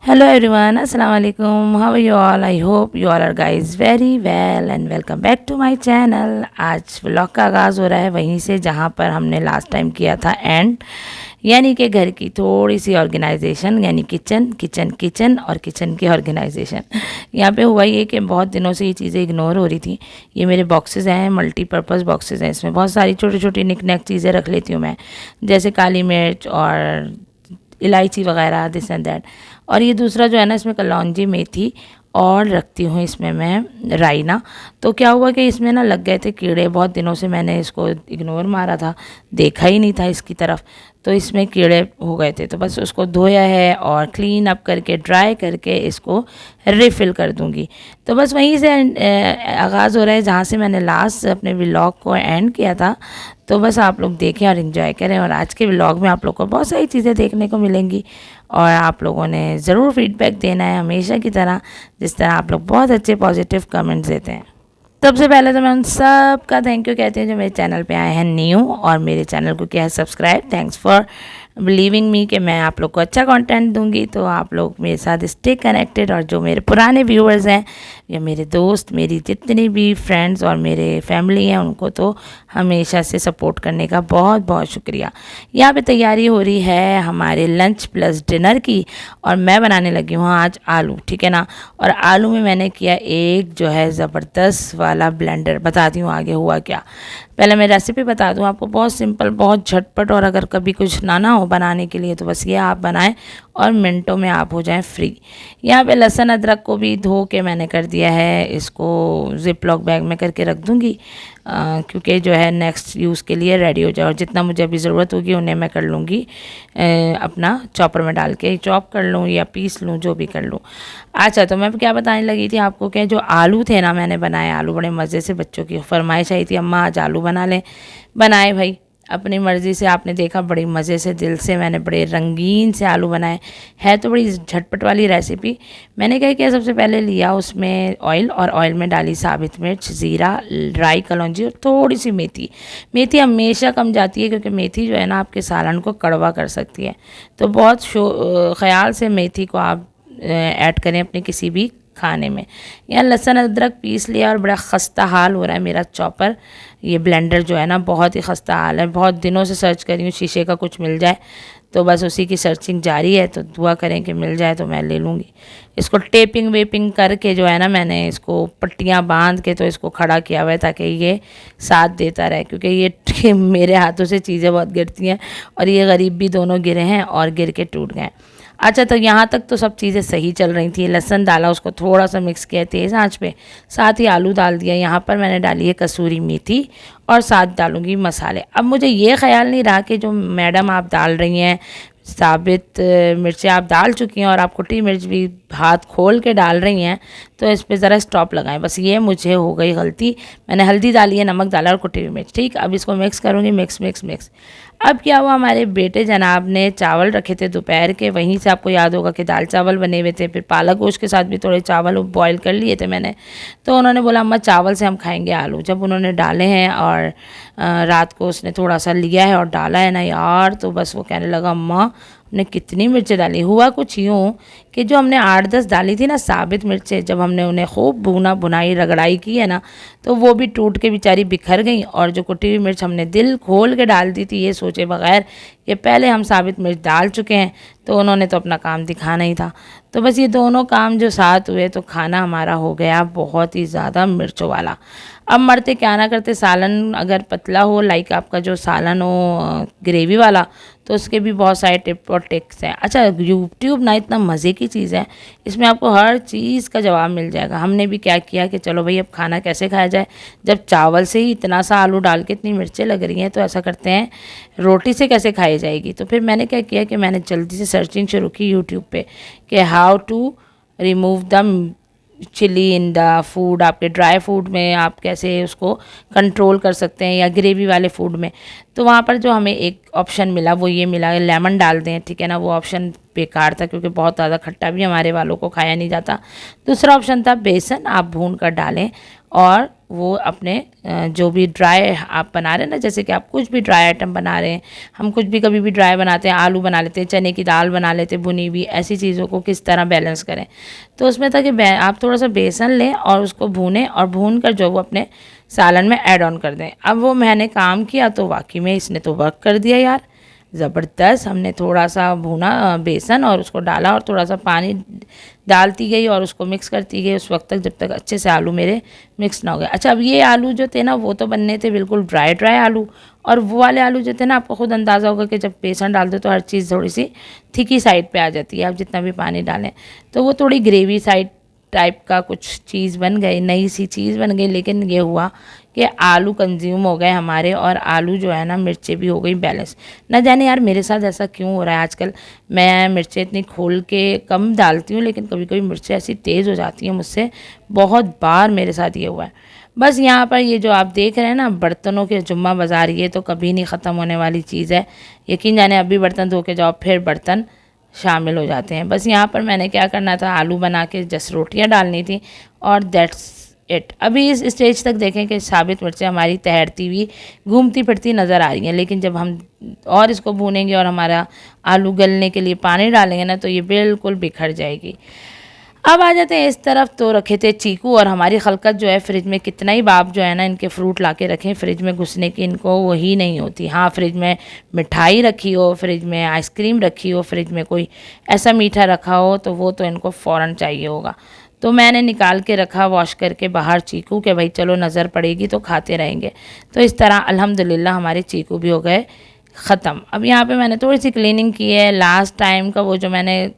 Hello everyone, Assalamu alaikum. How are you all? I hope you all are guys very well and welcome back to my channel. आज vlog का आगाज़ हो रहा है वहीं से जहाँ पर हमने लास्ट टाइम किया था एंड यानी कि घर की थोड़ी सी ऑर्गेनाइजेशन यानी किचन किचन किचन और किचन की ऑर्गेनाइजेशन। यहाँ पे हुआ ये कि बहुत दिनों से ये चीज़ें इग्नोर हो रही थी। ये मेरे बॉक्सेस हैं, मल्टीपर्पज़ बॉक्सेस हैं, इसमें बहुत सारी छोटी छोटी निक नैक चीज़ें रख लेती हूँ मैं, जैसे काली मिर्च और इलायची वगैरह दिस एंड दैट। और ये दूसरा जो है ना, इसमें कलौंजी मेथी और रखती हूँ इसमें मैं राई ना। तो क्या हुआ कि इसमें ना लग गए थे कीड़े, बहुत दिनों से मैंने इसको इग्नोर मारा था, देखा ही नहीं था इसकी तरफ, तो इसमें कीड़े हो गए थे। तो बस उसको धोया है और क्लीन अप करके ड्राई करके इसको रिफ़िल कर दूँगी। तो बस वहीं से आगाज़ हो रहा है जहाँ से मैंने लास्ट अपने व्लॉग को एंड किया था। तो बस आप लोग देखें और इन्जॉय करें, और आज के व्लॉग में आप लोग को बहुत सारी चीज़ें देखने को मिलेंगी और आप लोगों ने ज़रूर फीडबैक देना है हमेशा की तरह, जिस तरह आप लोग बहुत अच्छे पॉजिटिव कमेंट्स देते हैं। सबसे पहले तो मैं उन सब का थैंक यू कहती हूँ जो मेरे चैनल पे आए हैं न्यू और मेरे चैनल को किया है सब्सक्राइब। थैंक्स फॉर बिलीविंग मी कि मैं आप लोग को अच्छा कंटेंट दूंगी, तो आप लोग मेरे साथ स्टे कनेक्टेड। और जो मेरे पुराने व्यूअर्स हैं या मेरे दोस्त, मेरी जितनी भी फ्रेंड्स और मेरे फैमिली हैं, उनको तो हमेशा से सपोर्ट करने का बहुत बहुत शुक्रिया। यहाँ पे तैयारी हो रही है हमारे लंच प्लस डिनर की, और मैं बनाने लगी हूँ आज आलू, ठीक है ना। और आलू में मैंने किया एक जो है ज़बरदस्त वाला ब्लेंडर। बताती हूँ आगे हुआ क्या। पहले मैं रेसिपी बता दूँ आपको, बहुत सिंपल, बहुत झटपट, और अगर कभी कुछ ना हो बनाने के लिए तो बस ये आप बनाएं और मिनटों में आप हो जाएं फ्री। यहाँ पे लहसुन अदरक को भी धो के मैंने कर दिया है, इसको ज़िप लॉक बैग में करके रख दूँगी क्योंकि जो है नेक्स्ट यूज़ के लिए रेडी हो जाए। और जितना मुझे अभी ज़रूरत होगी उन्हें मैं कर लूँगी अपना चॉपर में डाल के, चॉप कर लूँ या पीस लूँ, जो भी कर लूँ। अच्छा, तो मैं क्या बताने लगी थी आपको कि जो आलू थे ना, मैंने बनाए आलू बड़े मज़े से। बच्चों की फरमाइश आई थी अम्मा आज आलू बना लें, बनाए भाई अपनी मर्ज़ी से। आपने देखा बड़ी मज़े से, दिल से मैंने बड़े रंगीन से आलू बनाए। है तो बड़ी झटपट वाली रेसिपी। मैंने क्या किया, सबसे पहले लिया उसमें ऑयल, और ऑयल में डाली साबित मिर्च, ज़ीरा, राई, कलौंजी और थोड़ी सी मेथी। मेथी हमेशा कम जाती है क्योंकि मेथी जो है ना आपके सालन को कड़वा कर सकती है, तो बहुत ख्याल से मेथी को आप ऐड करें अपने किसी भी खाने में। यहाँ लहसुन अदरक पीस लिया और बड़ा खस्ता हाल हो रहा है मेरा चॉपर। ये ब्लेंडर जो है ना बहुत ही खस्ता हाल है। बहुत दिनों से सर्च करी हूँ शीशे का कुछ मिल जाए, तो बस उसी की सर्चिंग जारी है। तो दुआ करें कि मिल जाए तो मैं ले लूँगी। इसको टेपिंग वेपिंग करके जो है ना, मैंने इसको पट्टियाँ बांध के तो इसको खड़ा किया हुआ है ताकि ये साथ देता रहे, क्योंकि ये मेरे हाथों से चीज़ें बहुत गिरती हैं और ये गरीब भी दोनों गिरे हैं और गिर के टूट गए। अच्छा, तो यहाँ तक तो सब चीज़ें सही चल रही थी। लहसुन डाला, उसको थोड़ा सा मिक्स किया तेज़ आंच पे, साथ ही आलू डाल दिया। यहाँ पर मैंने डाली है कसूरी मेथी और साथ डालूंगी मसाले। अब मुझे ये ख्याल नहीं रहा कि जो मैडम आप डाल रही हैं साबित मिर्चें आप डाल चुकी हैं और आप कुटी मिर्च भी हाथ खोल के डाल रही हैं, तो इस पर ज़रा स्टॉप लगाएं। बस ये मुझे हो गई गलती। मैंने हल्दी डाली है, नमक डाला और कुटी हुई मिर्च, ठीक। अब इसको मिक्स करूँगी, मिक्स मिक्स मिक्स। अब क्या हुआ, हमारे बेटे जनाब ने चावल रखे थे दोपहर के, वहीं से आपको याद होगा कि दाल चावल बने हुए थे, फिर पालक गोश्त के साथ भी थोड़े चावल बॉईल कर लिए थे मैंने। तो उन्होंने बोला अम्मा चावल से हम खाएंगे आलू। जब उन्होंने डाले हैं और रात को उसने थोड़ा सा लिया है और डाला है ना यार, तो बस वो कहने लगा अम्मा हमने कितनी मिर्चें डाली। हुआ कुछ यूँ कि जो हमने 8-10 डाली थी ना साबित मिर्चें, जब हमने उन्हें खूब भुना भुनाई रगड़ाई की है ना, तो वो भी टूट के बेचारी बिखर गई। और जो कुटी हुई मिर्च हमने दिल खोल के डाल दी थी ये सोचे बगैर कि पहले हम साबित मिर्च डाल चुके हैं, तो उन्होंने तो अपना काम दिखाना ही था। तो बस ये दोनों काम जो साथ हुए तो खाना हमारा हो गया बहुत ही ज़्यादा मिर्चों वाला। अब मरते क्या ना करते, सालन अगर पतला हो, लाइक आपका जो सालन हो ग्रेवी वाला, तो उसके भी बहुत सारे टिप और टिक्स हैं। अच्छा, यूट्यूब ना इतना मज़े की चीज़ है, इसमें आपको हर चीज़ का जवाब मिल जाएगा। हमने भी क्या किया कि चलो भाई अब खाना कैसे खाया जाए, जब चावल से ही इतना सा आलू डाल के इतनी मिर्चें लग रही हैं, तो ऐसा करते हैं रोटी से कैसे खाई जाएगी। तो फिर मैंने क्या किया कि मैंने जल्दी से सर्चिंग शुरू की यूट्यूब पे कि how to remove the chilli in the food. आपके ड्राई फूड में आप कैसे उसको कंट्रोल कर सकते हैं या ग्रेवी वाले फूड में। तो वहाँ पर जो हमें एक ऑप्शन मिला वो ये मिला, लेमन डाल दें, ठीक है ना। वो ऑप्शन बेकार था क्योंकि बहुत ज़्यादा खट्टा भी हमारे वालों को खाया नहीं जाता। दूसरा ऑप्शन था बेसन आप भून कर डालें और वो अपने जो भी ड्राई आप बना रहे हैं ना, जैसे कि आप कुछ भी ड्राई आइटम बना रहे हैं, हम कुछ भी कभी भी ड्राई बनाते हैं, आलू बना लेते हैं, चने की दाल बना लेते हैं भुनी हुई, ऐसी चीज़ों को किस तरह बैलेंस करें। तो उसमें था कि आप थोड़ा सा बेसन लें और उसको भूनें और भून कर जो वो अपने सालन में ऐड ऑन कर दें। अब वो मैंने काम किया तो वाकई में इसने तो वर्क कर दिया यार, ज़बरदस्त। हमने थोड़ा सा भूना बेसन और उसको डाला और थोड़ा सा पानी डालती गई और उसको मिक्स करती गई उस वक्त तक जब तक अच्छे से आलू मेरे मिक्स ना हो गए। अच्छा, अब ये आलू जो थे ना वो तो बनने थे बिल्कुल ड्राई ड्राई आलू, और वो वाले आलू जो थे ना आपको खुद अंदाज़ा होगा कि जब बेसन डाल दो तो हर चीज़ थोड़ी सी थिकी साइड पे आ जाती है, आप जितना भी पानी डालें तो वो थोड़ी ग्रेवी साइड टाइप का कुछ चीज़ बन गई, नई सी चीज़ बन गई। लेकिन ये हुआ कि आलू कंज्यूम हो गए हमारे, और आलू जो है ना मिर्चें भी हो गई बैलेंस। ना जाने यार मेरे साथ ऐसा क्यों हो रहा है आजकल, मैं मिर्चें इतनी खोल के कम डालती हूँ लेकिन कभी कभी मिर्चें ऐसी तेज़ हो जाती हैं मुझसे, बहुत बार मेरे साथ ये हुआ है। बस यहाँ पर ये जो आप देख रहे हैं ना बर्तनों के जुम्मा बाज़ार, ये तो कभी नहीं ख़त्म होने वाली चीज़ है। यकीन जाने अभी बर्तन धो के जाओ फिर बर्तन शामिल हो जाते हैं। बस यहाँ पर मैंने क्या करना था, आलू बना के जस्ट रोटियाँ डालनी थी और दैट्स इट। अभी इस स्टेज तक देखें कि साबित मिर्चें हमारी तैरती हुई घूमती फिरती नज़र आ रही हैं, लेकिन जब हम और इसको भूनेंगे और हमारा आलू गलने के लिए पानी डालेंगे ना तो ये बिल्कुल बिखर जाएगी। अब आ जाते हैं इस तरफ, तो रखे थे चीकू, और हमारी खलकत जो है फ्रिज में कितना ही बाप जो है ना इनके फ्रूट ला के रखें, फ्रिज में घुसने की इनको वही नहीं होती। हाँ, फ्रिज में मिठाई रखी हो, फ्रिज में आइसक्रीम रखी हो, फ्रिज में कोई ऐसा मीठा रखा हो तो वो तो इनको फ़ौरन चाहिए होगा। तो मैंने निकाल के रखा वॉश करके बाहर चीकू के, भाई चलो नज़र पड़ेगी तो खाते रहेंगे। तो इस तरह अल्हम्दुलिल्लाह हमारे चीकू भी हो गए ख़त्म। अब यहाँ पे मैंने थोड़ी सी क्लीनिंग की है, लास्ट टाइम का वो जो मैंने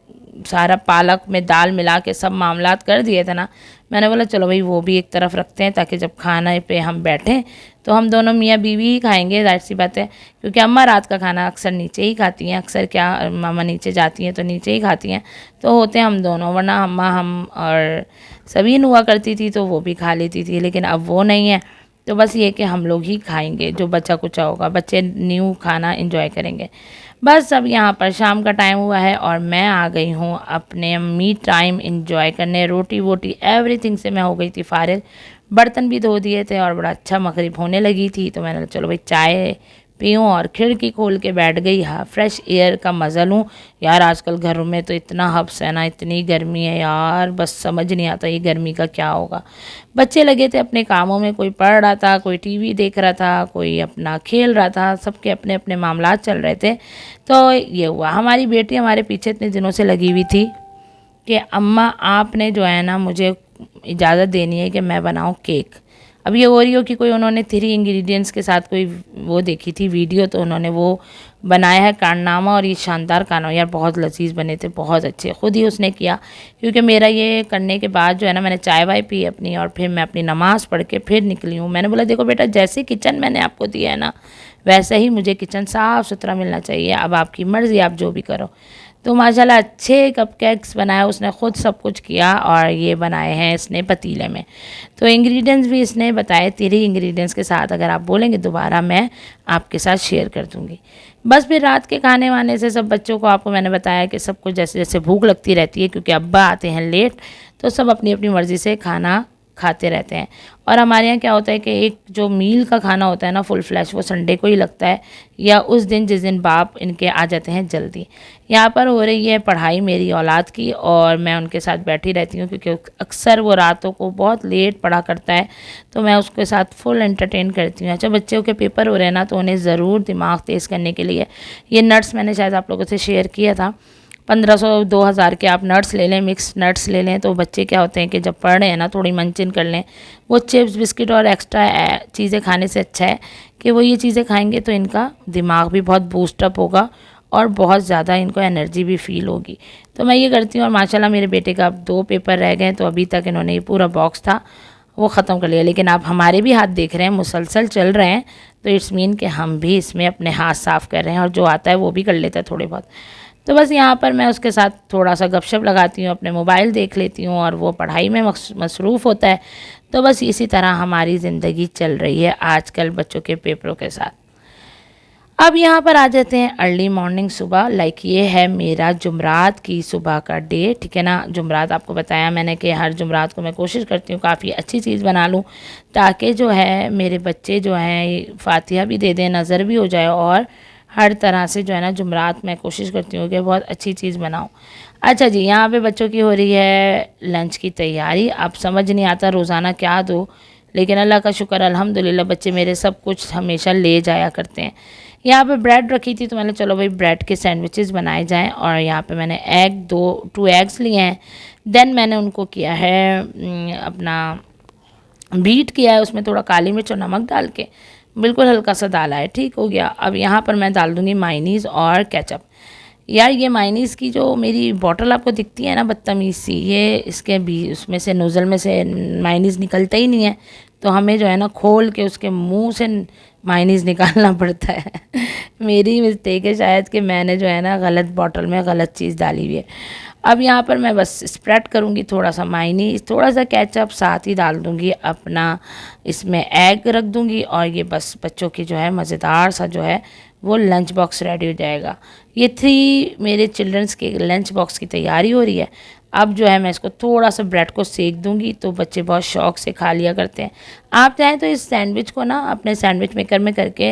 सारा पालक में दाल मिला के सब मामलात कर दिए थे ना, मैंने बोला चलो भाई वो भी एक तरफ रखते हैं ताकि जब खाना पे हम बैठें तो हम दोनों मियाँ बीवी ही खाएंगे, जाहिर सी बात है, क्योंकि अम्मा रात का खाना अक्सर नीचे ही खाती हैं, अक्सर क्या मामा नीचे जाती हैं तो नीचे ही खाती हैं, तो होते हैं हम दोनों, वरना अम्मा हम और सभी हुआ करती थी तो वो भी खा लेती थी, लेकिन अब वो नहीं है। तो बस ये कि हम लोग ही खाएंगे, जो बचा कुचा होगा, बच्चे न्यू खाना इंजॉय करेंगे। बस अब यहाँ पर शाम का टाइम हुआ है और मैं आ गई हूँ अपने मी टाइम इंजॉय करने, रोटी वोटी एवरीथिंग से मैं हो गई थी फारिग, बर्तन भी धो दिए थे और बड़ा अच्छा मगरिब होने लगी थी, तो मैंने चलो भाई चाय पीऊँ और खिड़की खोल के बैठ गई। हाँ, फ्रेश एयर का मज़ा लूँ यार। आजकल घरों में तो इतना हब्स है ना, इतनी गर्मी है यार, बस समझ नहीं आता ये गर्मी का क्या होगा। बच्चे लगे थे अपने कामों में, कोई पढ़ रहा था, कोई टीवी देख रहा था, कोई अपना खेल रहा था, सबके अपने अपने मामलात चल रहे थे। तो ये हुआ, हमारी बेटी हमारे पीछे इतने दिनों से लगी हुई थी कि अम्मा आपने जो है ना मुझे इजाज़त देनी है कि मैं बनाऊँ केक। अब ये ओरियो की कोई उन्होंने 3 इंग्रेडिएंट्स के साथ कोई वो देखी थी वीडियो, तो उन्होंने वो बनाया है कारनामा, और ये शानदार खाना यार, बहुत लजीज बने थे, बहुत अच्छे, ख़ुद ही उसने किया। क्योंकि मेरा ये करने के बाद जो है ना मैंने चाय वाय पी अपनी, और फिर मैं अपनी नमाज़ पढ़ के फिर निकली हूँ। मैंने बोला देखो बेटा, जैसे किचन मैंने आपको दिया है ना वैसे ही मुझे किचन साफ़ सुथरा मिलना चाहिए, अब आपकी मर्ज़ी, आप जो भी करो। तो माशाल्लाह अच्छे कपकेक्स बनाया उसने, ख़ुद सब कुछ किया, और ये बनाए हैं इसने पतीले में। तो इंग्रेडिएंट्स भी इसने बताए 3 इंग्रेडिएंट्स के साथ, अगर आप बोलेंगे दोबारा मैं आपके साथ शेयर कर दूँगी। बस फिर रात के खाने वाने से सब बच्चों को, आपको मैंने बताया कि सबको जैसे जैसे भूख लगती रहती है, क्योंकि अब्बा आते हैं लेट, तो सब अपनी अपनी मर्ज़ी से खाना खाते रहते हैं। और हमारे यहाँ क्या होता है कि एक जो मील का खाना होता है ना फुल फ्लैश, वो संडे को ही लगता है, या उस दिन जिस दिन बाप इनके आ जाते हैं जल्दी। यहाँ पर हो रही है पढ़ाई मेरी औलाद की, और मैं उनके साथ बैठी रहती हूँ, क्योंकि अक्सर वो रातों को बहुत लेट पढ़ा करता है, तो मैं उसके साथ फुल एंटरटेन करती हूँ। अच्छा, बच्चों के पेपर हो रहे हैं ना, तो उन्हें ज़रूर दिमाग तेज़ करने के लिए ये नट्स मैंने शायद आप लोगों से शेयर किया था, 1500-2000 के आप नट्स ले लें, मिक्स नट्स ले लें, तो बच्चे क्या होते हैं कि जब पढ़ रहे हैं ना थोड़ी मंचिन कर लें। वो चिप्स बिस्किट और एक्स्ट्रा चीज़ें खाने से अच्छा है कि वो ये चीज़ें खाएंगे तो इनका दिमाग भी बहुत बूस्टअप होगा और बहुत ज़्यादा इनको एनर्जी भी फील होगी। तो मैं ये करती हूँ, और माशाल्लाह मेरे बेटे का अब 2 पेपर रह गए, तो अभी तक इन्होंने ये पूरा बॉक्स था वो ख़त्म कर लिया। लेकिन आप हमारे भी हाथ देख रहे हैं मुसलसल चल रहे हैं, तो इट्स मीन कि हम भी इसमें अपने हाथ साफ़ कर रहे हैं, और जो आता है वो भी कर लेता है थोड़े बहुत। तो बस यहाँ पर मैं उसके साथ थोड़ा सा गपशप लगाती हूँ, अपने मोबाइल देख लेती हूँ, और वो पढ़ाई में मसरूफ़ होता है। तो बस इसी तरह हमारी ज़िंदगी चल रही है आजकल बच्चों के पेपरों के साथ। अब यहाँ पर आ जाते हैं अर्ली मॉर्निंग सुबह। लाइक ये है मेरा जुमरात की सुबह का डे, ठीक है ना। जुमरात आपको बताया मैंने कि हर जुमरात को मैं कोशिश करती हूँ काफ़ी अच्छी चीज़ बना लूँ, ताकि जो है मेरे बच्चे जो हैं फातिहा भी दे दें, नज़र भी हो जाए, और हर तरह से जो है ना जुमरात मैं कोशिश करती हूँ कि बहुत अच्छी चीज़ बनाऊँ। अच्छा जी, यहाँ पे बच्चों की हो रही है लंच की तैयारी। अब समझ नहीं आता रोज़ाना क्या दूँ, लेकिन अल्लाह का शुक्र अल्हम्दुलिल्लाह बच्चे मेरे सब कुछ हमेशा ले जाया करते हैं। यहाँ पे ब्रेड रखी थी तो मैंने चलो भाई ब्रेड के सैंडविचेस बनाए जाएं, और यहाँ पे मैंने टू एग्स लिए हैं। देन मैंने उनको किया है अपना बीट किया है, उसमें थोड़ा काली मिर्च और नमक डाल के बिल्कुल हल्का सा डाला है, ठीक हो गया। अब यहाँ पर मैं डाल दूँगी मायनीज़ और केचप। यार ये मायनीज़ की जो मेरी बॉटल आपको दिखती है ना बदतमीज़ सी, ये इसके भी उसमें से नोज़ल में से मायनीज़ निकलता ही नहीं है, तो हमें जो है ना खोल के उसके मुंह से मायनीज़ निकालना पड़ता है। मेरी मिस्टेक है शायद कि मैंने जो है ना गलत बॉटल में गलत चीज़ डाली हुई है। अब यहाँ पर मैं बस स्प्रेड करूँगी थोड़ा सा मायनीज़, थोड़ा सा केचप, साथ ही डाल दूँगी अपना इसमें एग रख दूँगी, और ये बस बच्चों की जो है मज़ेदार सा जो है वो लंच बॉक्स रेडी हो जाएगा। ये 3 मेरे चिल्ड्रंस के लंच बॉक्स की तैयारी हो रही है। अब जो है मैं इसको थोड़ा सा ब्रेड को सेक दूंगी, तो बच्चे बहुत शौक से खा लिया करते हैं। आप चाहें तो इस सैंडविच को ना अपने सैंडविच मेकर में करके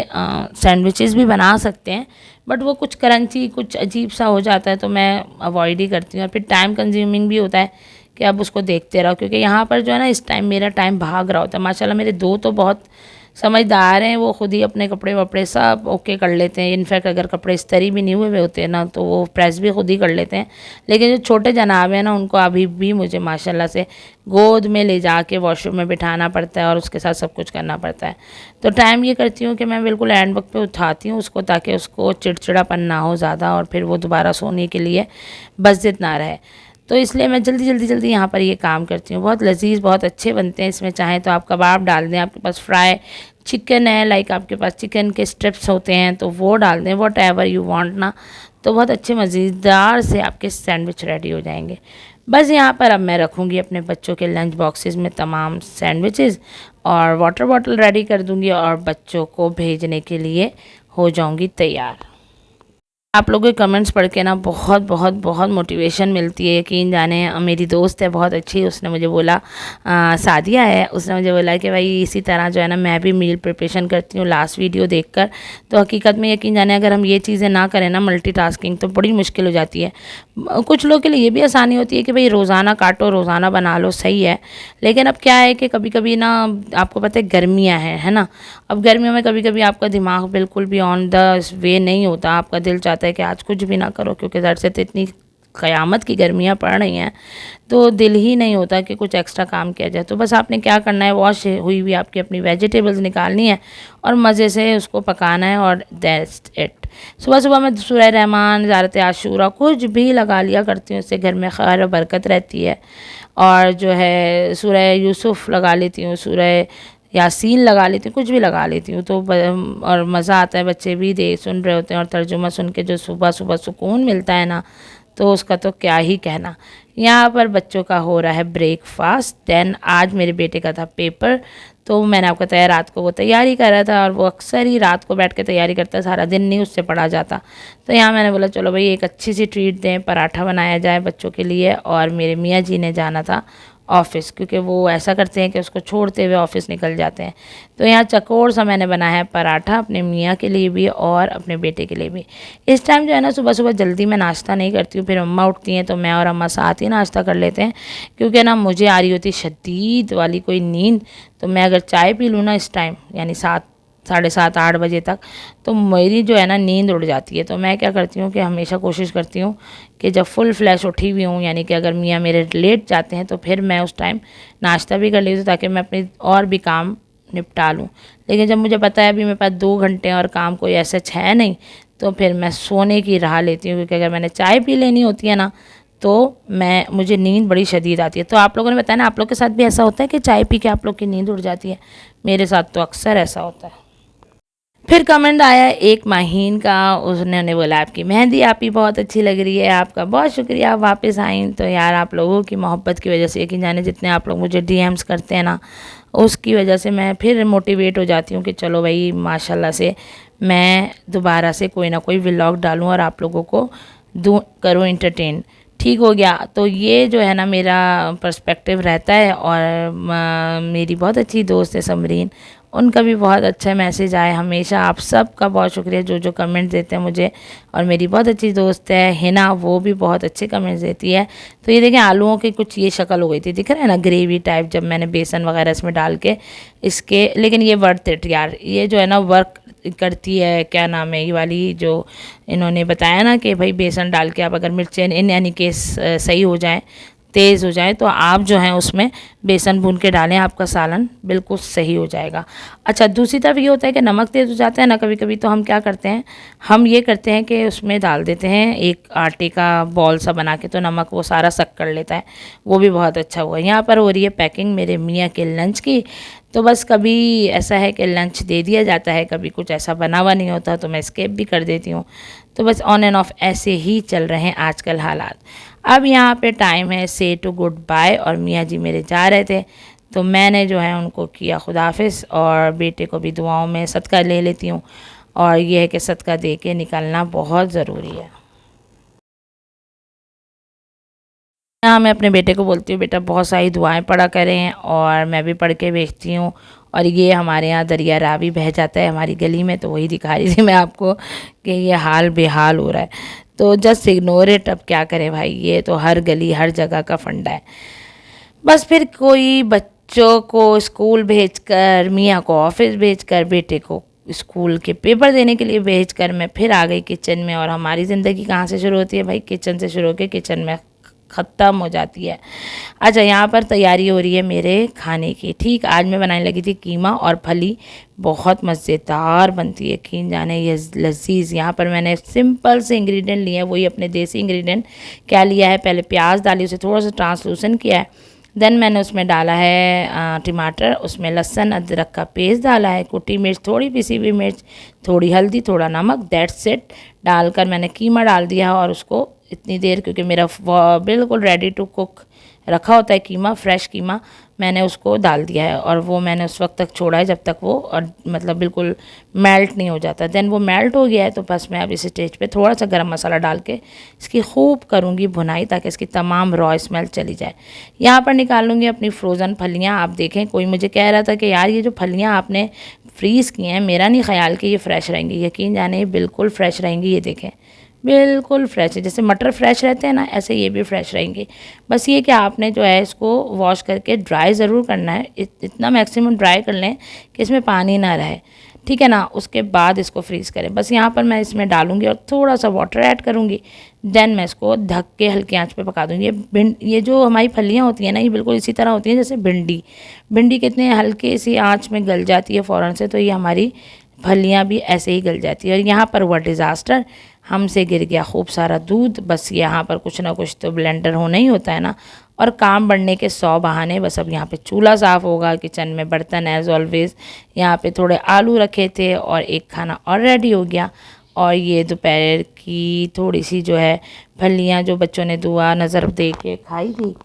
सैंडविचेस भी बना सकते हैं, बट वो कुछ क्रंची कुछ अजीब सा हो जाता है, तो मैं अवॉइड ही करती हूँ, और फिर टाइम कंज्यूमिंग भी होता है कि अब उसको देखते रहो, क्योंकि यहाँ पर जो है ना इस टाइम मेरा टाइम भाग रहा होता है। माशाल्लाह मेरे 2 तो बहुत समझदार हैं, वो खुद ही अपने कपड़े वपड़े सब ओके कर लेते हैं। इनफैक्ट अगर कपड़े इस्त्री भी नहीं हुए हुए होते हैं ना, तो वो प्रेस भी खुद ही कर लेते हैं। लेकिन जो छोटे जनाब हैं ना, उनको अभी भी मुझे माशाल्लाह से गोद में ले जाके वॉशरूम में बिठाना पड़ता है, और उसके साथ सब कुछ करना पड़ता है। तो टाइम ये करती हूँ कि मैं बिल्कुल एंड वक्त पे उठाती हूँ उसको, ताकि उसको चिड़चिड़ापन ना हो ज़्यादा, और फिर वो दोबारा सोने के लिए बज़िद ना रहे। तो इसलिए मैं जल्दी यहाँ पर ये काम करती हूँ। बहुत लजीज, बहुत अच्छे बनते हैं। इसमें चाहें तो आप कबाब डाल दें, आपके पास फ्राई चिकन है, लाइक आपके पास चिकन के स्ट्रिप्स होते हैं तो वो डाल दें, वॉट एवर यू वांट ना, तो बहुत अच्छे मज़ेदार से आपके सैंडविच रेडी हो जाएंगे। बस यहाँ पर अब मैं रखूँगी अपने बच्चों के लंच बॉक्सेस में तमाम सैंडविचेस, और वाटर बॉटल रेडी कर दूँगी, और बच्चों को भेजने के लिए हो जाऊँगी तैयार। आप लोगों के कमेंट्स पढ़ के ना बहुत बहुत बहुत मोटिवेशन मिलती है। यकीन जाने मेरी दोस्त है बहुत अच्छी, उसने मुझे बोला, सादिया है, उसने मुझे बोला कि भाई इसी तरह जो है ना मैं भी मील प्रिपरेशन करती हूँ लास्ट वीडियो देखकर। तो हकीकत में यकीन जाने अगर हम ये चीज़ें ना करें ना मल्टीटास्किंग, तो बड़ी मुश्किल हो जाती है। कुछ लोगों के लिए ये भी आसानी होती है कि भाई रोज़ाना काटो, रोज़ाना बना लो, सही है। लेकिन अब क्या है कि कभी कभी ना आपको पता है गर्मियाँ हैं, है ना। अब गर्मियों में कभी कभी आपका दिमाग बिल्कुल भी ऑन द वे नहीं होता, आपका दिल चाहता है कि आज कुछ भी ना करो, क्योंकि ज़र से तो इतनी क़यामत की गर्मियाँ पड़ रही हैं, तो दिल ही नहीं होता कि कुछ एक्स्ट्रा काम किया जाए। तो बस आपने क्या करना है, वॉश हुई हुई आपकी अपनी वेजिटेबल्स निकालनी है और मज़े से उसको पकाना है, और दैट्स इट। सुबह सुबह मैं सूरह रहमान, ज़ारत आशूरा कुछ भी लगा लिया करती हूँ, उससे घर में खैर और बरकत रहती है। और जो है सूरह यूसुफ लगा लेती हूँ, सूरह यासीन लगा लेती हूँ, कुछ भी लगा लेती हूँ, तो और मज़ा आता है। बच्चे भी सुन रहे होते हैं, और तर्जुमा सुन के जो सुबह सुबह सुकून मिलता है ना, तो उसका तो क्या ही कहना। यहाँ पर बच्चों का हो रहा है ब्रेकफास्ट। देन आज मेरे बेटे का था पेपर, तो मैंने आपको बताया रात को वो तैयारी कर रहा था, और वो अक्सर ही रात को बैठ के तैयारी करता है, सारा दिन नहीं उससे पढ़ा जाता। तो यहाँ मैंने बोला चलो भाई एक अच्छी सी ट्रीट दें, पराठा बनाया जाए बच्चों के लिए। और मेरे मियाँ जी ने जाना था ऑफ़िस, क्योंकि वो ऐसा करते हैं कि उसको छोड़ते हुए ऑफ़िस निकल जाते हैं। तो यहाँ चकोर सा मैंने बनाया है पराठा अपने मियाँ के लिए भी और अपने बेटे के लिए भी। इस टाइम जो है ना सुबह सुबह जल्दी मैं नाश्ता नहीं करती हूँ, फिर अम्मा उठती हैं तो मैं और अम्मा साथ ही नाश्ता कर लेते हैं, क्योंकि ना मुझे आ रही होती शदीद वाली कोई नींद। तो मैं अगर चाय पी लूँ ना इस टाइम, यानी 7, साढ़े 7, 8 बजे तक, तो मेरी जो है ना नींद उड़ जाती है। तो मैं क्या करती हूँ कि हमेशा कोशिश करती हूँ कि जब फुल फ्लैश उठी हुई हूँ, यानी कि अगर मियाँ मेरे लेट जाते हैं, तो फिर मैं उस टाइम नाश्ता भी कर लेती हूँ, ताकि मैं अपने और भी काम निपटा लूँ। लेकिन जब मुझे पता है अभी मेरे पास 2 घंटे और काम कोई ऐसा है नहीं, तो फिर मैं सोने की राह लेती हूँ, क्योंकि अगर मैंने चाय पी लेनी होती है ना, तो मुझे नींद बड़ी शदीद आती है। तो आप लोगों ने बताया ना, आप लोग के साथ भी ऐसा होता है कि चाय पी के आप लोग की नींद उड़ जाती है? मेरे साथ तो अक्सर ऐसा होता है। फिर कमेंट आया एक माहीन का, उसने बोला आपकी मेहंदी आप ही बहुत अच्छी लग रही है, आपका बहुत शुक्रिया, आप वापस आई। तो यार आप लोगों की मोहब्बत की वजह से, यकीन जाने जितने आप लोग मुझे डीएम्स करते हैं ना, उसकी वजह से मैं फिर मोटिवेट हो जाती हूँ कि चलो भाई माशाल्लाह से मैं दोबारा से कोई ना कोई व्लॉग डालूँ और आप लोगों को दूँ, करूँ इंटरटेन। ठीक हो गया। तो ये जो है ना मेरा पर्सपेक्टिव रहता है। और मेरी बहुत अच्छी दोस्त है समरीन, उनका भी बहुत अच्छा मैसेज आया हमेशा। आप सब का बहुत शुक्रिया जो जो कमेंट देते हैं मुझे। और मेरी बहुत अच्छी दोस्त है हिना, वो भी बहुत अच्छे कमेंट्स देती है। तो ये देखें आलूओं की कुछ ये शक्ल हो गई थी, दिख रहा है ना, ग्रेवी टाइप, जब मैंने बेसन वगैरह इसमें डाल के इसके। लेकिन ये वर्थ इट यार, ये जो है ना वर्क करती है। क्या नाम है ये वाली जो इन्होंने बताया ना कि भाई बेसन डाल के आप अगर मिर्चें इन यानी केस सही हो जाए, तेज़ हो जाए, तो आप जो है उसमें बेसन भून के डालें, आपका सालन बिल्कुल सही हो जाएगा। अच्छा, दूसरी तरफ ये होता है कि नमक तेज़ हो जाता है ना कभी कभी, तो हम क्या करते हैं, हम ये करते हैं कि उसमें डाल देते हैं एक आटे का बॉल सा बना के, तो नमक वो सारा सक कर लेता है, वो भी बहुत अच्छा हुआ। यहाँ पर हो रही है पैकिंग मेरे मियाँ के लंच की। तो बस कभी ऐसा है कि लंच दे दिया जाता है, कभी कुछ ऐसा बना हुआ नहीं होता तो मैं स्किप भी कर देती हूँ। तो बस ऑन एंड ऑफ ऐसे ही चल रहे हैं आजकल हालात। अब यहाँ पे टाइम है से टू गुड बाय, और मियाँ जी मेरे जा रहे थे, तो मैंने जो है उनको किया खुदाफिज, और बेटे को भी दुआओं में सदका ले लेती हूँ। और ये है कि सदका दे के निकलना बहुत ज़रूरी है। हाँ, मैं अपने बेटे को बोलती हूँ बेटा बहुत सारी दुआएं पढ़ा करें, और मैं भी पढ़ के भेजती हूँ। और ये हमारे यहाँ दरिया रावी बह जाता है हमारी गली में, तो वही दिखा रही थी मैं आपको कि ये हाल बेहाल हो रहा है। तो जस्ट इग्नोर इट, अब क्या करें भाई, ये तो हर गली हर जगह का फंडा है। बस फिर कोई बच्चों को स्कूल भेजकर, मियाँ को ऑफिस भेजकर, बेटे को स्कूल के पेपर देने के लिए भेजकर मैं फिर आ गई किचन में। और हमारी ज़िंदगी कहाँ से शुरू होती है भाई, किचन से शुरू होकर किचन में ख़त्म हो जाती है। अच्छा, यहाँ पर तैयारी हो रही है मेरे खाने की। ठीक, आज मैं बनाने लगी थी कीमा और फली, बहुत मज़ेदार बनती है, यकीन जाने ये लजीज। यहाँ पर मैंने सिंपल से इंग्रेडिएंट लिए हैं, वही अपने देसी इंग्रेडिएंट। क्या लिया है, पहले प्याज डाली, उसे थोड़ा सा ट्रांसलूसेंट किया है। देन मैंने उसमें डाला है टमाटर, उसमें लहसुन अदरक का पेस्ट डाला है, कुटी मिर्च, थोड़ी पिसी हुई मिर्च, थोड़ी हल्दी, थोड़ा नमक, दैट्स इट। डालकर मैंने कीमा डाल दिया, और उसको इतनी देर, क्योंकि मेरा बिल्कुल रेडी टू कुक रखा होता है कीमा, फ्रेश कीमा, मैंने उसको डाल दिया है। और वो मैंने उस वक्त तक छोड़ा है जब तक वो मतलब बिल्कुल मेल्ट नहीं हो जाता। देन वो मेल्ट हो गया है, तो बस मैं अब इस स्टेज पे थोड़ा सा गरम मसाला डाल के इसकी खूब करूँगी भुनाई, ताकि इसकी तमाम रॉ स्मेल चली जाए। यहाँ पर निकाल लूँगी अपनी फ्रोज़न फलियाँ। आप देखें, कोई मुझे कह रहा था कि यार ये जो फलियाँ आपने फ्रीज़ की हैं, मेरा नहीं ख्याल कि ये फ़्रेश रहेंगी। यकीन जाने बिल्कुल फ़्रेश रहेंगी। ये देखें बिल्कुल फ्रेश है, जैसे मटर फ्रेश रहते हैं ना, ऐसे ये भी फ्रेश रहेंगे। बस ये कि आपने जो है इसको वॉश करके ड्राई ज़रूर करना है, इतना मैक्सिमम ड्राई कर लें कि इसमें पानी ना रहे, ठीक है ना। उसके बाद इसको फ्रीज़ करें। बस यहाँ पर मैं इसमें डालूंगी और थोड़ा सा वाटर ऐड करूँगी। देन मैं इसको ढक के हल्की आंच पे पका दूँगी। ये जो हमारी फलियाँ होती हैं ना, ये बिल्कुल इसी तरह होती हैं जैसे भिंडी कितने हल्के सी आँच में गल जाती है फ़ौरन से, तो ये हमारी फलियाँ भी ऐसे ही गल जाती है। और यहाँ पर हुआ डिज़ास्टर, हमसे गिर गया खूब सारा दूध। बस यहाँ पर कुछ ना कुछ तो ब्लेंडर होना ही होता है ना, और काम बढ़ने के 100 बहाने। बस अब यहाँ पे चूल्हा साफ़ होगा, किचन में बर्तन एज़ ऑलवेज़। यहाँ पे थोड़े आलू रखे थे और एक खाना और रेडी हो गया। और ये दोपहर की थोड़ी सी जो है फलियाँ जो बच्चों ने दुआ नज़र दे के खाई थी,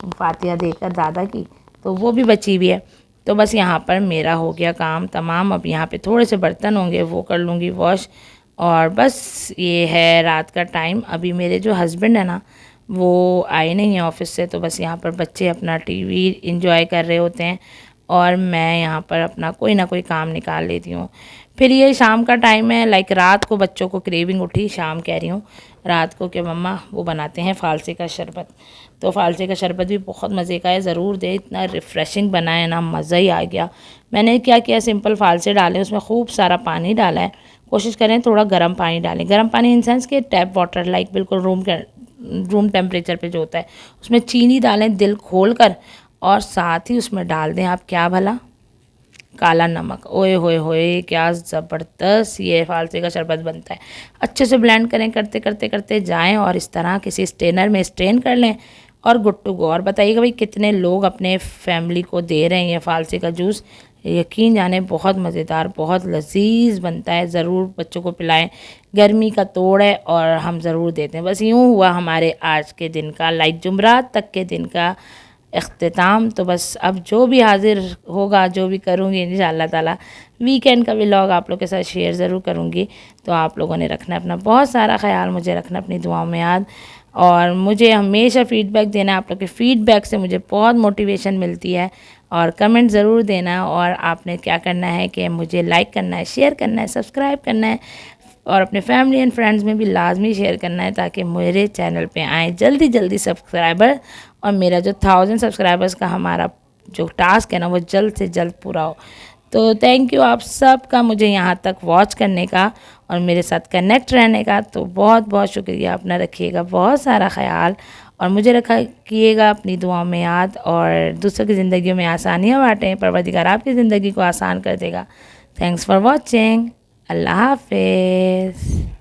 फातिहा देकर दादा की, तो वो भी बची हुई है। तो बस यहाँ पर मेरा हो गया काम तमाम। अब यहाँ पे थोड़े से बर्तन होंगे, वो कर लूँगी वॉश। और बस ये है रात का टाइम। अभी मेरे जो हस्बैंड है ना, वो आए नहीं हैं ऑफिस से, तो बस यहाँ पर बच्चे अपना टीवी इंजॉय कर रहे होते हैं, और मैं यहाँ पर अपना कोई ना कोई काम निकाल लेती हूँ। फिर ये शाम का टाइम है, लाइक रात को बच्चों को क्रेविंग उठी, शाम कह रही हूँ, रात को कि मम्मा वो बनाते हैं फ़ालसे का शरबत। तो फ़ालसे का शरबत भी बहुत मज़े का है, ज़रूर दे, इतना रिफ़्रेशिंग बना है ना, मज़ा ही आ गया। मैंने क्या किया, सिंपल फ़ालसे डाले, उसमें खूब सारा पानी डाला है। कोशिश करें थोड़ा गर्म पानी डालें, गर्म पानी इन सेंस के टैप वाटर, लाइक बिल्कुल रूम टेम्परेचर पे जो होता है। उसमें चीनी डालें दिल खोल कर, और साथ ही उसमें डाल दें आप क्या भला, काला नमक। ओए होए होए, क्या ज़बरदस्त ये फ़ालसे का शरबत बनता है। अच्छे से ब्लेंड करें, करते करते करते जाएं, और इस तरह किसी स्ट्रेनर में स्ट्रेन कर लें, और गुड टू गो। और बताइएगा भाई कितने लोग अपने फैमिली को दे रहे हैं ये फ़ालसे का जूस। यकीन जाने बहुत मज़ेदार, बहुत लजीज बनता है। ज़रूर बच्चों को पिलाएं, गर्मी का तोड़ है, और हम ज़रूर देते हैं। बस यूँ हुआ हमारे आज के दिन का, लाइक जुमरात तक के दिन का इख्तिताम। तो बस अब जो भी हाज़िर होगा, जो भी करूँगी इंशाअल्लाह ताला वीकेंड का व्लॉग आप लोग के साथ शेयर ज़रूर करूँगी। तो आप लोगों ने रखना अपना बहुत सारा ख्याल, मुझे रखना अपनी दुआओं में याद, और मुझे हमेशा फ़ीडबैक देना। आप लोग के फ़ीडबैक से मुझे बहुत मोटिवेशन मिलती है, और कमेंट ज़रूर देना। और आपने क्या करना है कि मुझे लाइक करना है, शेयर करना है, सब्सक्राइब करना है, और अपने फैमिली एंड फ्रेंड्स में भी लाजमी शेयर करना है, ताकि मेरे चैनल पे आए जल्दी जल्दी सब्सक्राइबर, और मेरा जो 1000 सब्सक्राइबर्स का हमारा जो टास्क है ना वो जल्द से जल्द पूरा हो। तो थैंक यू आप सब का मुझे यहाँ तक वॉच करने का और मेरे साथ कनेक्ट रहने का। तो बहुत बहुत शुक्रिया। अपना रखिएगा बहुत सारा ख्याल, और मुझे रखा कीजिएगा अपनी दुआओं में याद, और दूसरों की ज़िंदगी में आसानियाँ बाँटें। परवरदिगार आपकी ज़िंदगी को आसान कर देगा। Thanks for watching. अल्लाह हाफिज़।